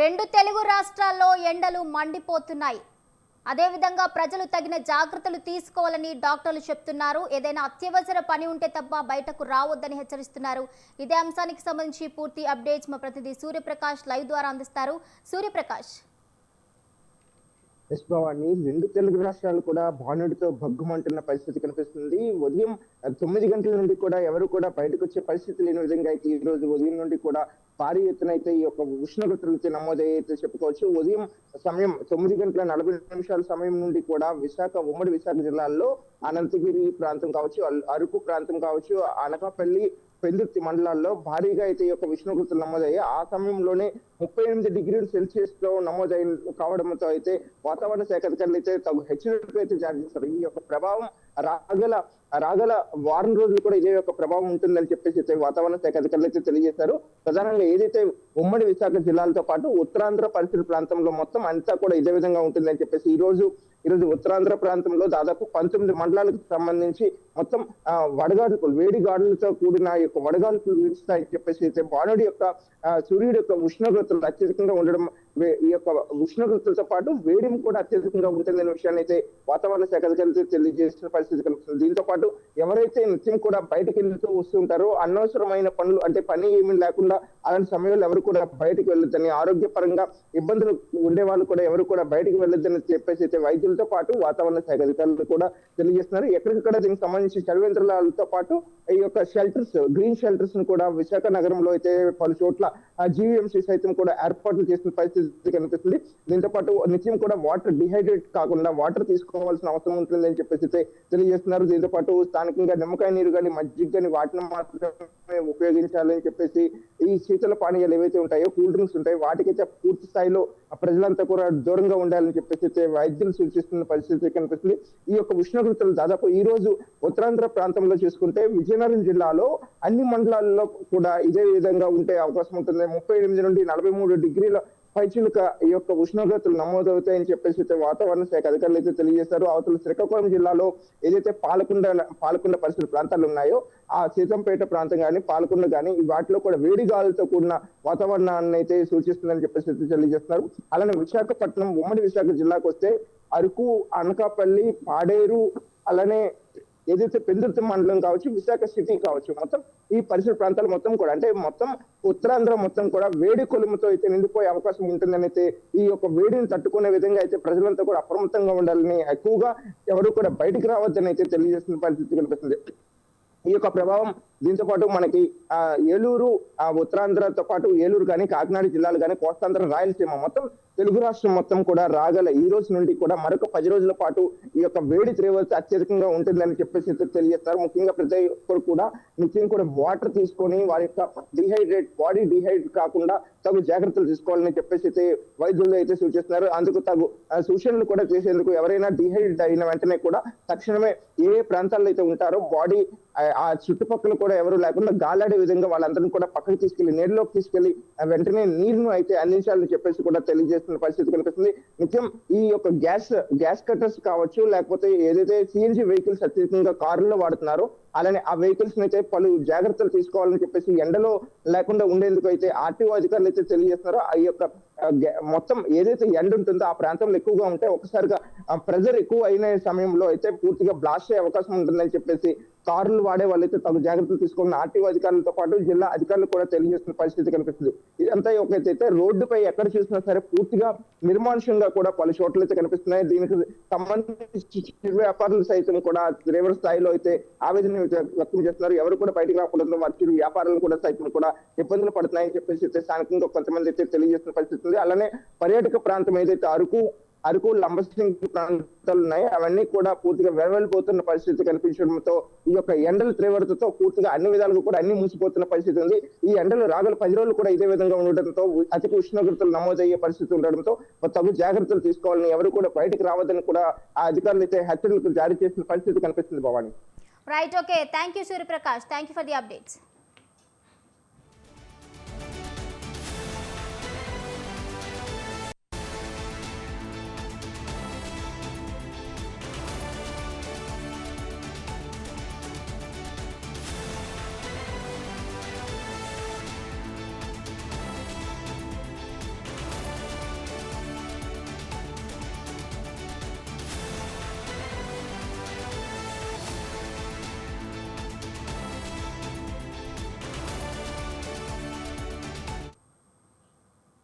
రెండు తెలుగు రాష్ట్రాల్లో ఎండలు మండిపోతున్నాయి. అదేవిధంగా ప్రజలు తగిన జాగ్రత్తలు తీసుకోవాలని డాక్టర్లు చెప్తున్నారు. ఏదైనా అత్యవసర పని ఉంటే తప్ప బయటకు రావద్దని హెచ్చరిస్తున్నారు. ఇదే అంశానికి సంబంధించి పూర్తి అప్డేట్స్ మా ప్రతినిధి సూర్యప్రకాష్ లైవ్ ద్వారా అందిస్తారు. సూర్యప్రకాష్. భవాని, రెండు తెలుగు రాష్ట్రాలు కూడా బాణుడితో భగ్గుమంటున్న పరిస్థితి కనిపిస్తుంది. ఉదయం 9 గంటల నుండి కూడా ఎవరు కూడా బయటకు వచ్చే పరిస్థితి లేని విధంగా అయితే ఈ రోజు ఉదయం నుండి కూడా భారీ ఎత్తున అయితే ఈ యొక్క ఉష్ణోగ్రతలు నమోదైతే చెప్పుకోవచ్చు. ఉదయం సమయం 9:40 సమయం నుండి కూడా ఉమ్మడి విశాఖ జిల్లాల్లో అనంతగిరి ప్రాంతం కావచ్చు, అరకు ప్రాంతం కావచ్చు, అనకాపల్లి, పెందుర్తి మండలాల్లో భారీగా అయితే ఈ యొక్క ఉష్ణోగ్రతలు నమోదయ్యాయి. ఆ సమయంలోనే 38 డిగ్రీల సెల్సియస్ లో నమోదై కావడంతో అయితే వాతావరణ శాఖ అధికారులు అయితే తగు హెచ్చరికలు అయితే జారీ చేశారు. ఈ యొక్క ప్రభావం రాగల వారం రోజులు కూడా ఇదే యొక్క ప్రభావం ఉంటుందని చెప్పేసి అయితే వాతావరణ శాఖ అధికారులు అయితే తెలియజేశారు. ప్రధానంగా ఏదైతే ఉమ్మడి విశాఖ జిల్లాలతో పాటు ఉత్తరాంధ్ర పరిసర ప్రాంతంలో మొత్తం అంతా కూడా ఇదే విధంగా ఉంటుందని చెప్పేసి ఈ రోజు ఉత్తరాంధ్ర ప్రాంతంలో దాదాపు 19 మండలాలకు సంబంధించి మొత్తం వడగాడుపులు, వేడి గాడులతో కూడిన యొక్క వడగాడుపులు వీస్తాయని చెప్పేసి అయితే బాణుడి యొక్క సూర్యుడి యొక్క ఉష్ణోగ్రతలు అత్యధికంగా ఉండడం, ఈ యొక్క ఉష్ణోగ్రతలతో పాటు వేడిని కూడా అత్యధికంగా ఉంటుందనే విషయాన్ని అయితే వాతావరణ శాఖ అధికారులు తెలియజేసిన పరిస్థితి కలుగుతుంది. దీంతో పాటు ఎవరైతే నిత్యం కూడా బయటకు వెళ్తూ వస్తుంటారో అనవసరమైన పనులు అంటే పని ఏమీ లేకుండా అలాంటి సమయంలో ఎవరు కూడా బయటకు వెళ్ళొద్దని, ఆరోగ్యపరంగా ఇబ్బందులు ఉండే వాళ్ళు కూడా ఎవరు కూడా బయటకు వెళ్ళొద్దని చెప్పేసి అయితే వైద్యులతో పాటు వాతావరణ శాఖ అధికారులు కూడా తెలియజేస్తున్నారు. ఎక్కడికక్కడ దీనికి సంబంధించి చలివేంద్రాలతో పాటు ఈ యొక్క షెల్టర్స్, గ్రీన్ షెల్టర్స్ ను కూడా విశాఖ నగరంలో అయితే పలు చోట్ల జీవీఎంసీ సైతం కూడా ఏర్పాట్లు చేసిన పరిస్థితి కనిపిస్తుంది. దీంతో పాటు నిత్యం కూడా వాటర్ డిహైడ్రేట్ కాకుండా వాటర్ తీసుకోవాల్సిన అవసరం ఉంటుందని చెప్పేసి తెలియజేస్తున్నారు. దీంతో పాటు స్థానికంగా నిమ్మకాయ నీరు కానీ, మజ్జిగ కానీ వాటిని మాత్రమే ఉపయోగించాలని చెప్పేసి ఈ శీతల పానీయాలు ఏవైతే ఉంటాయో, కూల్ డ్రింక్స్ ఉంటాయో వాటికైతే పూర్తి స్థాయిలో ప్రజలంతా కూడా దూరంగా ఉండాలని చెప్పేసి వైద్యులు సూచిస్తున్న పరిస్థితి కనిపిస్తుంది. ఈ యొక్క ఉష్ణోగ్రతలు దాదాపు ఈ రోజు ఉత్తరాంధ్ర ప్రాంతంలో చూసుకుంటే విజయనగరం జిల్లాలో అన్ని మండలాల్లో కూడా ఇదే విధంగా ఉండే అవకాశం ఉంటుంది. 38 నుండి 43 డిగ్రీల పైచిలుక ఈ యొక్క ఉష్ణోగ్రతలు నమోదవుతాయని చెప్పేసి వాతావరణ శాఖ అధికారులు అయితే తెలియజేశారు. అవతల శ్రీకాకుళం జిల్లాలో ఏదైతే పాలకొండ పరిసర ప్రాంతాలు ఉన్నాయో ఆ సీతంపేట ప్రాంతం కానీ, పాలకొండ కానీ వాటిలో కూడా వేడి గాలులతో కూడిన వాతావరణాన్ని అయితే సూచిస్తుందని చెప్పేసి తెలియజేస్తున్నారు. అలానే విశాఖపట్నం, ఉమ్మడి విశాఖ జిల్లాకు వస్తే అరకు, అనకాపల్లి, పాడేరు, అలానే ఏదైతే పెందుర్తి మండలం కావచ్చు, విశాఖ సిటీ కావచ్చు, మొత్తం ఈ పరిసర ప్రాంతాలు మొత్తం కూడా అంటే మొత్తం ఉత్తరాంధ్ర మొత్తం కూడా వేడి కొలుముతో అయితే నిండిపోయే అవకాశం ఉంటుందని అయితే ఈ యొక్క వేడిని తట్టుకునే విధంగా అయితే ప్రజలంతా కూడా అప్రమత్తంగా ఉండాలని, ఎక్కువగా ఎవరు కూడా బయటికి రావద్దని అయితే తెలియజేస్తున్న పరిస్థితి కనిపిస్తుంది. ఈ యొక్క ప్రభావం దీంతో పాటు మనకి ఏలూరు, ఉత్తరాంధ్రతో పాటు ఏలూరు కానీ, కాకినాడ జిల్లాలు కానీ, కోస్తాంధ్ర, రాయలసీమ మొత్తం తెలుగు రాష్ట్రం మొత్తం కూడా రాగల ఈ రోజు నుండి కూడా మరొక 10 రోజుల పాటు ఈ యొక్క వేడి తీవ్రత అత్యధికంగా ఉంటుందని చెప్పేసి తెలియజేస్తారు. ముఖ్యంగా ప్రతి ఒక్కరు కూడా నిత్యం కూడా వాటర్ తీసుకొని వారి యొక్క బాడీ డిహైడ్రేట్ కాకుండా తగు జాగ్రత్తలు తీసుకోవాలని చెప్పేసి అయితే వైద్యులు అయితే సూచిస్తున్నారు. అందుకు తగు సూచనలు కూడా చేసేందుకు ఎవరైనా డిహైడ్రేట్ అయిన వెంటనే కూడా తక్షణమే ఏ ప్రాంతాల్లో అయితే ఉంటారో బాడీ ఆ చుట్టుపక్కల కూడా ఎవరు లేకుండా గాలాడే విధంగా వాళ్ళందరినీ కూడా పక్కకి తీసుకెళ్లి నీరులోకి తీసుకెళ్లి వెంటనే నీరును అయితే అందించాలని చెప్పేసి కూడా తెలియజేస్తున్న పరిస్థితి కనిపిస్తుంది. నిత్యం ఈ యొక్క గ్యాస్ కట్టర్స్ కావచ్చు, లేకపోతే ఏదైతే సిఎన్జి వెహికల్స్ అత్యధికంగా కారుల్లో వాడుతున్నారో అలానే ఆ వెహికల్స్ అయితే పలు జాగ్రత్తలు తీసుకోవాలని చెప్పేసి ఎండలో లేకుండా ఉండేందుకు అయితే ఆర్టీఓ అధికారులు అయితే తెలియజేస్తున్నారో ఆ యొక్క మొత్తం ఏదైతే ఎండ ఉంటుందో ఆ ప్రాంతంలో ఎక్కువగా ఉంటే ఒకసారిగా ప్రెజర్ ఎక్కువ అయిన సమయంలో అయితే పూర్తిగా బ్లాస్ట్ అయ్యే అవకాశం ఉంటుందని చెప్పేసి కారులు వాడే వాళ్ళైతే తగు జాగ్రత్తలు తీసుకోవాలని ఆర్టీఓ అధికారులతో పాటు జిల్లా అధికారులు కూడా తెలియజేస్తున్న పరిస్థితి కనిపిస్తుంది. ఇదంతా ఒకటైతే రోడ్డుపై ఎక్కడ చూసినా సరే పూర్తిగా నిర్మానుష్యంగా కూడా పలు చోట్ల అయితే కనిపిస్తున్నాయి. దీనికి సంబంధించి చిరు వ్యాపారులు సైతం కూడా తీవ్ర స్థాయిలో అయితే ఆవేదన వ్యక్తం చేస్తున్నారు. ఎవరు కూడా బయటకు రాకూడదు, వారి చిరు వ్యాపారాలు కూడా సైతం కూడా ఇబ్బందులు పడుతున్నాయని చెప్పేసి స్థానికంగా కొంతమంది అయితే తెలియజేస్తున్న పరిస్థితి ఉంది. అలానే పర్యాటక ప్రాంతం ఏదైతే అరకు లంబసింగి ప్రాంతాలు ఉన్నాయి అవన్నీ కూడా పూర్తిగా వెలవెలిపోతున్న పరిస్థితి కనిపించడంతో ఈ యొక్క ఎండల తీవ్రతతో పూర్తిగా అన్ని విధాలుగా కూడా అన్ని మూసిపోతున్న పరిస్థితి ఉంది. ఈ ఎండలు రాగల 10 రోజులు కూడా ఇదే విధంగా ఉండడంతో అధిక ఉష్ణోగ్రతలు నమోదయ్యే పరిస్థితి ఉండడంతో తగు జాగ్రత్తలు తీసుకోవాలని, ఎవరు కూడా బయటకు రావద్దని కూడా ఆ అధికారులు అయితే హెచ్చరికలు జారీ చేసిన పరిస్థితి కనిపిస్తుంది. Bhavani. Right, okay, thank you Suryaprakash, thank you for the updates.